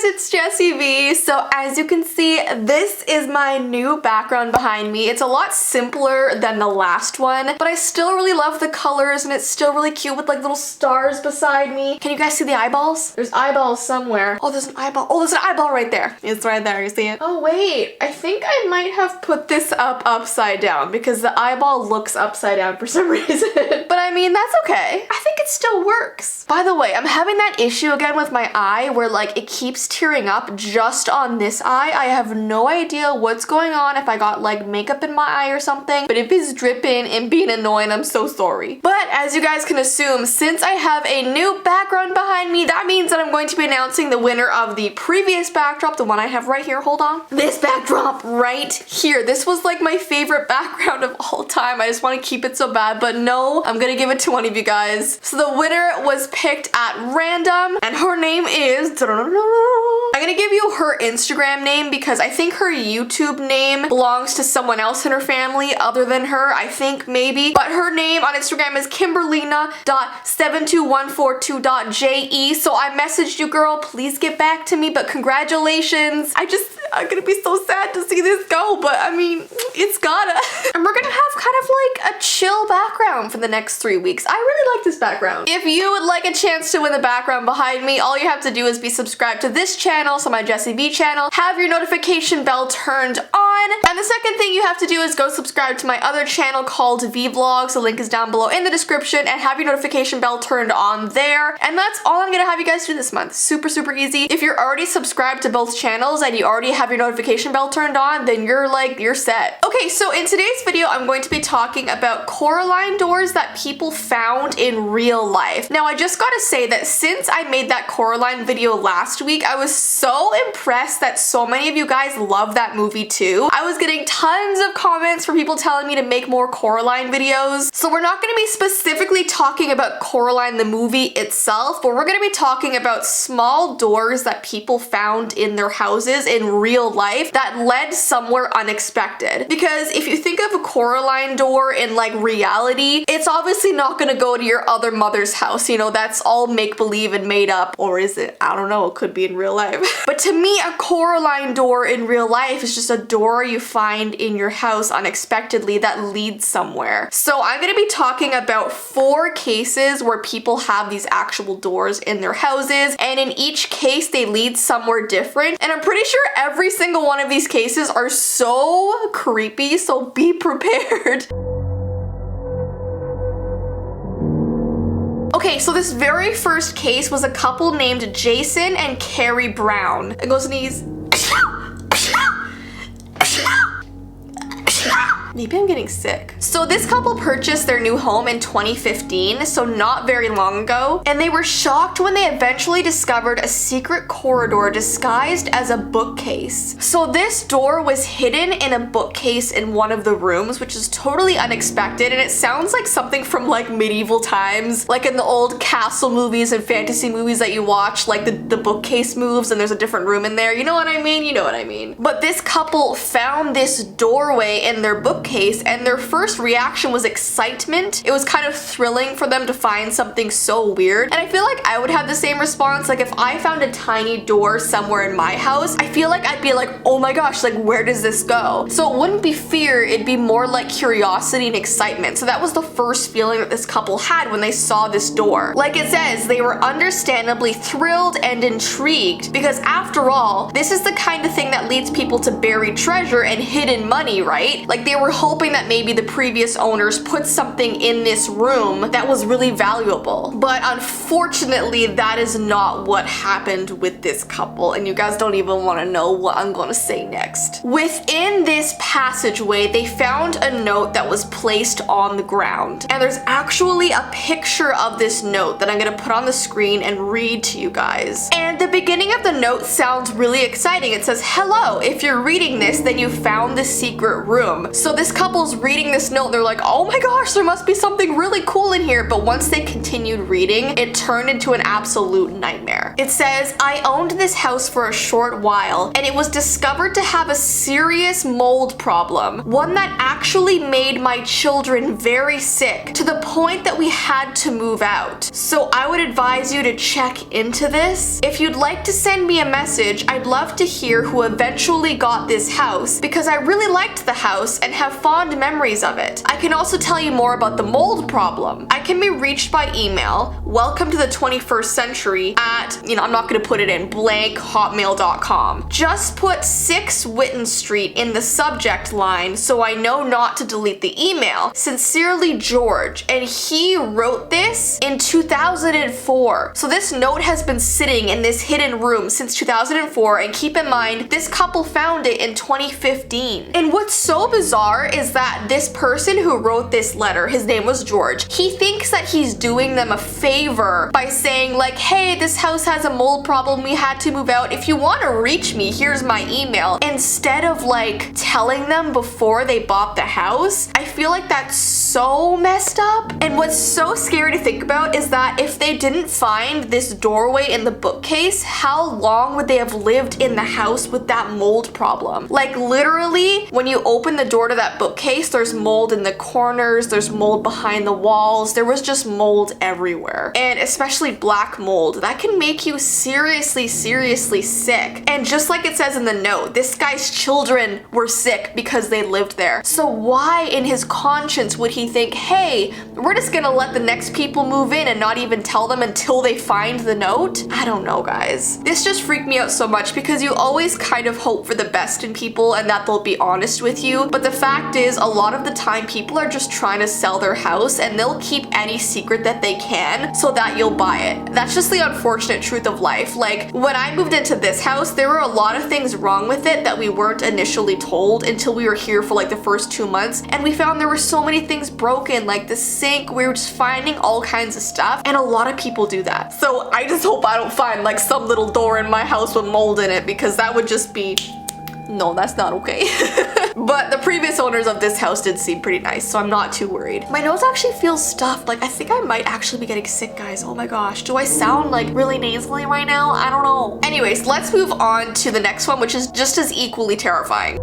it's Jessii Vee. So as you can see, this is my new background behind me. It's a lot simpler than the last one, but I still really love the colors and it's still really cute with like little stars beside me. Can you guys see the eyeballs? There's eyeballs somewhere. Oh, there's an eyeball. Oh, there's an eyeball right there. It's right there, you see it? Oh wait, I think I might have put this up upside down because the eyeball looks upside down for some reason. But I mean, that's okay. I think it still works. By the way, I'm having that issue again with my eye where like it keeps tearing up just on this eye. I have no idea what's going on, if I got like makeup in my eye or something, but if it's dripping and being annoying, I'm so sorry. But as you guys can assume, since I have a new background behind me, that means that I'm going to be announcing the winner of the previous backdrop, the one I have right here. Hold on. This backdrop right here. This was like my favorite background of all time. I just want to keep it so bad, but no, I'm gonna give it to one of you guys. So the winner was picked at random and her name is... I'm gonna give you her Instagram name because I think her YouTube name belongs to someone else in her family other than her, I think maybe. But her name on Instagram is Kimberlina.72142.je. So I messaged you, girl, please get back to me, but congratulations. I'm gonna be so sad to see this go, but I mean, it's gotta. And we're gonna have kind of like a chill background for the next 3 weeks. I really like this background. If you would like a chance to win the background behind me, all you have to do is be subscribed to this channel, so my Jessii Vee channel, have your notification bell turned on, and the second thing you have to do is go subscribe to my other channel called Vee Vlogs. The link is down below in the description, and have your notification bell turned on there. And that's all I'm gonna have you guys do this month. Super, super easy. If you're already subscribed to both channels and you already have your notification bell turned on, then you're set. Okay, so in today's video, I'm going to be talking about Coraline doors that people found in real life. Now, I just gotta say that since I made that Coraline video last week, I was so impressed that so many of you guys love that movie too. I was getting tons of comments from people telling me to make more Coraline videos. So we're not gonna be specifically talking about Coraline the movie itself, but we're gonna be talking about small doors that people found in their houses in real life that led somewhere unexpected. Because if you think of a Coraline door in like reality, it's obviously not gonna go to your other mother's house, you know, that's all make-believe and made up. Or is it? I don't know, it could be in real life. But to me, a Coraline door in real life is just a door you find in your house unexpectedly that leads somewhere. So I'm gonna be talking about 4 cases where people have these actual doors in their houses, and in each case they lead somewhere different, and I'm pretty sure every single one of these cases are so creepy, so be prepared. Okay, so this very first case was a couple named Jason and Carrie Brown. It goes in these. Maybe I'm getting sick. So this couple purchased their new home in 2015, so not very long ago, and they were shocked when they eventually discovered a secret corridor disguised as a bookcase. So this door was hidden in a bookcase in one of the rooms, which is totally unexpected, and it sounds like something from like medieval times, like in the old castle movies and fantasy movies that you watch, like the bookcase moves and there's a different room in there. You know what I mean? You know what I mean. But this couple found this doorway in their bookcase, and their first reaction was excitement. It was kind of thrilling for them to find something so weird. And I feel like I would have the same response. Like if I found a tiny door somewhere in my house, I feel like I'd be like, oh my gosh, like where does this go? So it wouldn't be fear, it'd be more like curiosity and excitement. So that was the first feeling that this couple had when they saw this door. Like it says, they were understandably thrilled and intrigued because after all, this is the kind of thing that leads people to buried treasure and hidden money, right? Like they were hoping that maybe the previous owners put something in this room that was really valuable. But unfortunately, that is not what happened with this couple, and you guys don't even want to know what I'm gonna say next. Within this passageway, they found a note that was placed on the ground, and there's actually a picture of this note that I'm gonna put on the screen and read to you guys. And the beginning of the note sounds really exciting. It says, "Hello, if you're reading this, then you found the secret room." So the this couple's reading this note. They're like, oh my gosh, there must be something really cool in here. But once they continued reading, it turned into an absolute nightmare. It says, I owned this house for a short while, and it was discovered to have a serious mold problem. One that actually made my children very sick, to the point that we had to move out. So I would advise you to check into this. If you'd like to send me a message, I'd love to hear who eventually got this house, because I really liked the house and have fond memories of it. I can also tell you more about the mold problem. I can be reached by email, welcome to the 21st century at, I'm not gonna put it in, blank hotmail.com. Just put 6 Witten Street in the subject line so I know not to delete the email. Sincerely, George. And he wrote this in 2004. So this note has been sitting in this hidden room since 2004, and keep in mind, this couple found it in 2015. And what's so bizarre is that this person who wrote this letter, his name was George, he thinks that he's doing them a favor by saying like, hey, this house has a mold problem, we had to move out. If you want to reach me, here's my email. Instead of like telling them before they bought the house. I feel like that's so messed up. And what's so scary to think about is that if they didn't find this doorway in the bookcase, how long would they have lived in the house with that mold problem? Like literally, when you open the door to that bookcase, there's mold in the corners, there's mold behind the walls, there was just mold everywhere. And especially black mold, that can make you seriously sick. And just like it says in the note, this guy's children were sick because they lived there. So why in his conscience would he think, hey, we're just gonna let the next people move in and not even tell them until they find the note? I don't know, guys. This just freaked me out so much because you always kind of hope for the best in people and that they'll be honest with you. But the fact is, a lot of the time people are just trying to sell their house and they'll keep any secret that they can so that you'll buy it. That's just the unfortunate truth of life. Like when I moved into this house, there were a lot of things wrong with it that we weren't initially told until we were here for like the first 2 months, and we found there were so many things broken, like the sink. We were just finding all kinds of stuff, and a lot of people do that. So I just hope I don't find like some little door in my house with mold in it, because that would just be, no, that's not okay. But the previous owners of this house did seem pretty nice, so I'm not too worried. My nose actually feels stuffed. Like I think I might actually be getting sick, guys. Oh my gosh. Do I sound like really nasally right now? I don't know. Anyways, let's move on to the next one, which is just as equally terrifying.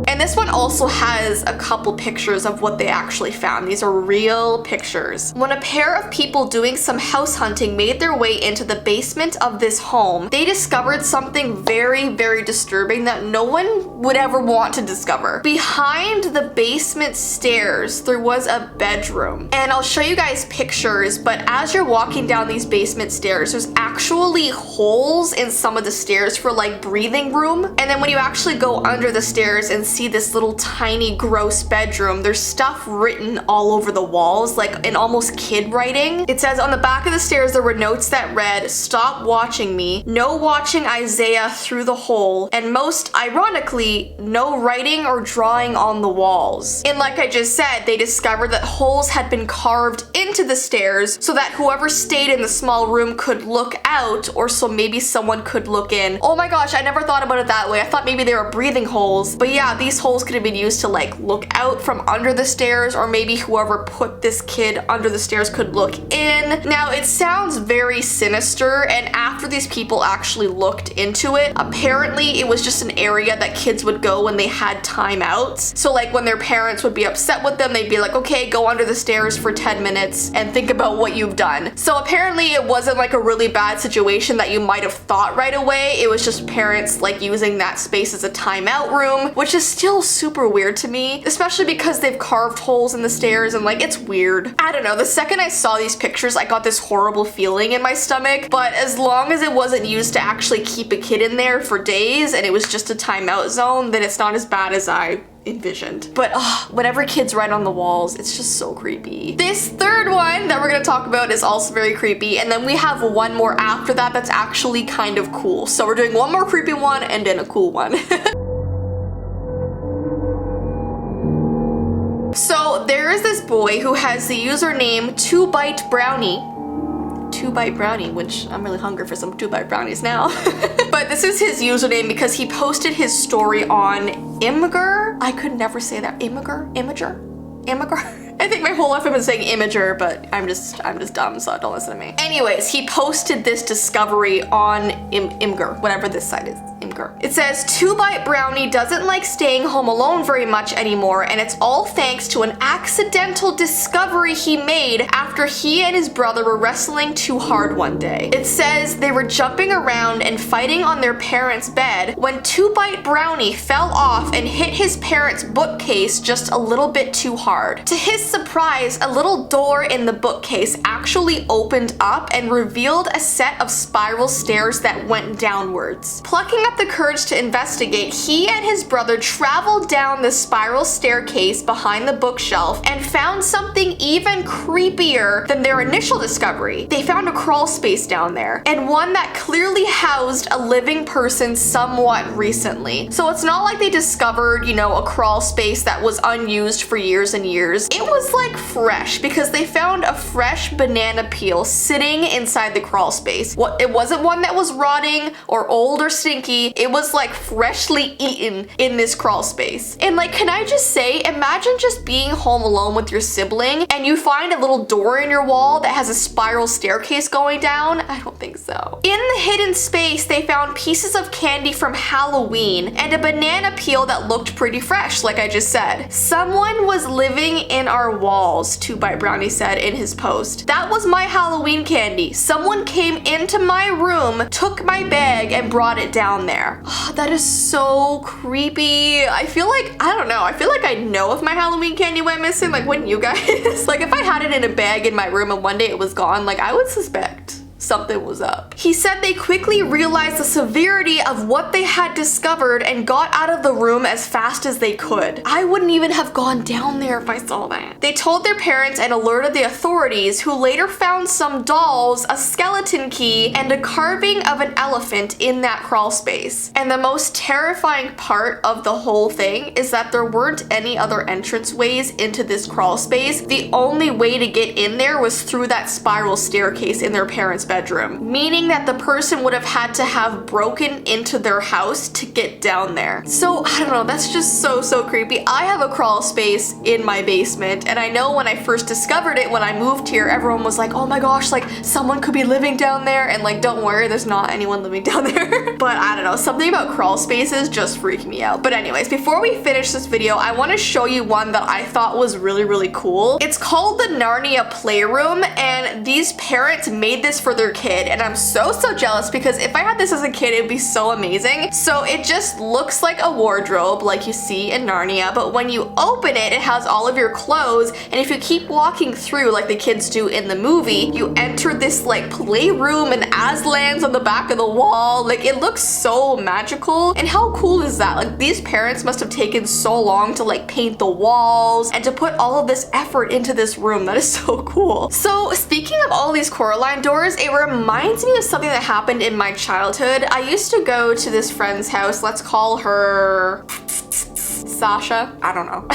And this one also has a couple pictures of what they actually found. These are real pictures. When a pair of people doing some house hunting made their way into the basement of this home, they discovered something very disturbing that no one would ever want to discover. Behind the basement stairs, there was a bedroom. And I'll show you guys pictures, but as you're walking down these basement stairs, there's actually holes in some of the stairs for like breathing room. And then when you actually go under the stairs and see this little tiny gross bedroom, there's stuff written all over the walls, like in almost kid writing. It says on the back of the stairs there were notes that read, "Stop watching me," "No watching Isaiah through the hole," and most ironically, no writing or drawing on the walls. And like I just said, they discovered that holes had been carved into the stairs so that whoever stayed in the small room could look out, or so maybe someone could look in. Oh my gosh, I never thought about it that way. I thought maybe they were breathing holes. But yeah, these holes could have been used to like look out from under the stairs, or maybe whoever put this kid under the stairs could look in. Now it sounds very sinister, and after these people actually looked into it, apparently it was just an area that kids would go when they had timeouts. So like when their parents would be upset with them, they'd be like, okay, go under the stairs for 10 minutes and think about what you've done. So apparently it wasn't like a really bad situation that you might have thought right away. It was just parents like using that space as a timeout room, which is still super weird to me, especially because they've carved holes in the stairs and like it's weird. I don't know, the second I saw these pictures I got this horrible feeling in my stomach, but as long as it wasn't used to actually keep a kid in there for days and it was just a timeout zone, then it's not as bad as I envisioned. But whenever kids write on the walls, it's just so creepy. This third one that we're gonna talk about is also very creepy, and then we have one more after that that's actually kind of cool. So we're doing one more creepy one and then a cool one. So there is this boy who has the username 2Bite Brownie. 2-bite brownie, which I'm really hungry for some 2-bite brownies now. But this is his username because he posted his story on Imgur. I could never say that. Imager? I think my whole life I've been saying Imager, but I'm just dumb, so don't listen to me. Anyways, he posted this discovery on Imgur, whatever this site is, Imgur. It says, 2-bite brownie doesn't like staying home alone very much anymore, and it's all thanks to an accidental discovery he made after he and his brother were wrestling too hard one day. It says they were jumping around and fighting on their parents' bed when 2-bite brownie fell off and hit his parents' bookcase just a little bit too hard. To his surprise, a little door in the bookcase actually opened up and revealed a set of spiral stairs that went downwards. Plucking up the courage to investigate, he and his brother traveled down the spiral staircase behind the bookshelf and found something even creepier than their initial discovery. They found a crawl space down there, and one that clearly housed a living person somewhat recently. So it's not like they discovered, you know, a crawl space that was unused for years and years. It was like fresh because they found a fresh banana peel sitting inside the crawl space. It wasn't one that was rotting or old or stinky. It was like freshly eaten in this crawl space. And like, can I just say, imagine just being home alone with your sibling and you find a little door in your wall that has a spiral staircase going down? I don't think so. In the hidden space, they found pieces of candy from Halloween and a banana peel that looked pretty fresh, like I just said. Someone was living in our walls, 2-bite brownie said in his post. That was my Halloween candy. Someone came into my room, took my bag, and brought it down there. Oh, that is so creepy. I feel like, I don't know, I feel like I know if my Halloween candy went missing, like wouldn't you guys? Like if I had it in a bag in my room and one day it was gone, like I would suspect something was up. He said they quickly realized the severity of what they had discovered and got out of the room as fast as they could. I wouldn't even have gone down there if I saw that. They told their parents and alerted the authorities, who later found some dolls, a skeleton key, and a carving of an elephant in that crawl space. And the most terrifying part of the whole thing is that there weren't any other entranceways into this crawl space. The only way to get in there was through that spiral staircase in their parents' bedroom, meaning that the person would have had to have broken into their house to get down there. So I don't know, that's just so creepy. I have a crawl space in my basement, and I know when I first discovered it when I moved here, everyone was like, oh my gosh, like someone could be living down there, and like don't worry, there's not anyone living down there. But I don't know, something about crawl spaces just freak me out. But anyways, before we finish this video, I want to show you one that I thought was really cool. It's called the Narnia Playroom, and these parents made this for their kid, and I'm so jealous because if I had this as a kid, it'd be so amazing. So it just looks like a wardrobe like you see in Narnia, but when you open it, it has all of your clothes, and if you keep walking through like the kids do in the movie, you enter this like playroom and Aslan's on the back of the wall. Like it looks so magical, and how cool is that? Like these parents must have taken so long to like paint the walls and to put all of this effort into this room. That is so cool. So speaking of all these Coraline doors, it reminds me of something that happened in my childhood. I used to go to this friend's house, let's call her Sasha, I don't know.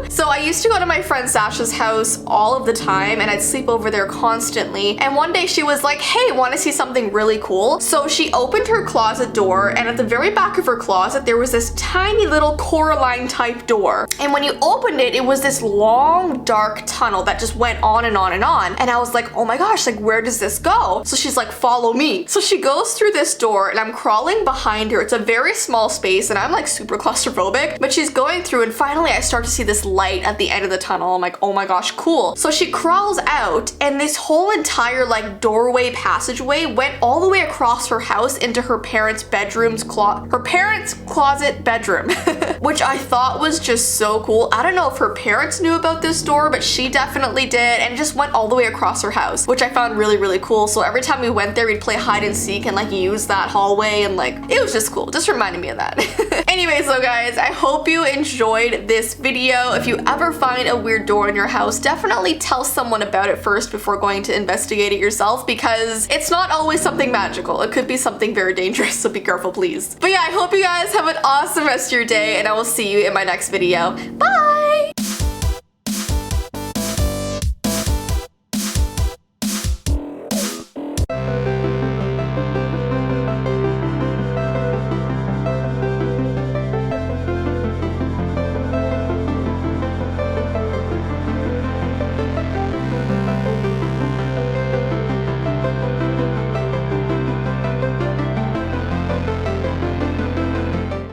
So I used to go to my friend Sasha's house all of the time, and I'd sleep over there constantly. And one day she was like, hey, want to see something really cool? So she opened her closet door, and at the very back of her closet, there was this tiny little Coraline type door. And when you opened it, it was this long, dark tunnel that just went on and on and on. And I was like, oh my gosh, like where does this go? So she's like, follow me. So she goes through this door, and I'm crawling behind her. It's a very small space, and I'm like super claustrophobic, but she's going through, and finally I start to see this light at the end of the tunnel. I'm like, oh my gosh, cool. So she crawls out, and this whole entire like doorway passageway went all the way across her house into her parents' closet bedroom, which I thought was just so cool. I don't know if her parents knew about this door, but she definitely did, and it just went all the way across her house, which I found really cool. So every time we went there, we'd play hide and seek and like use that hallway, and like it was just cool. Just reminded me of that. Anyways, so guys, I hope you enjoyed this video. If you ever find a weird door in your house, definitely tell someone about it first before going to investigate it yourself, because it's not always something magical. It could be something very dangerous, so be careful, please. But yeah, I hope you guys have an awesome rest of your day, and I will see you in my next video. Bye!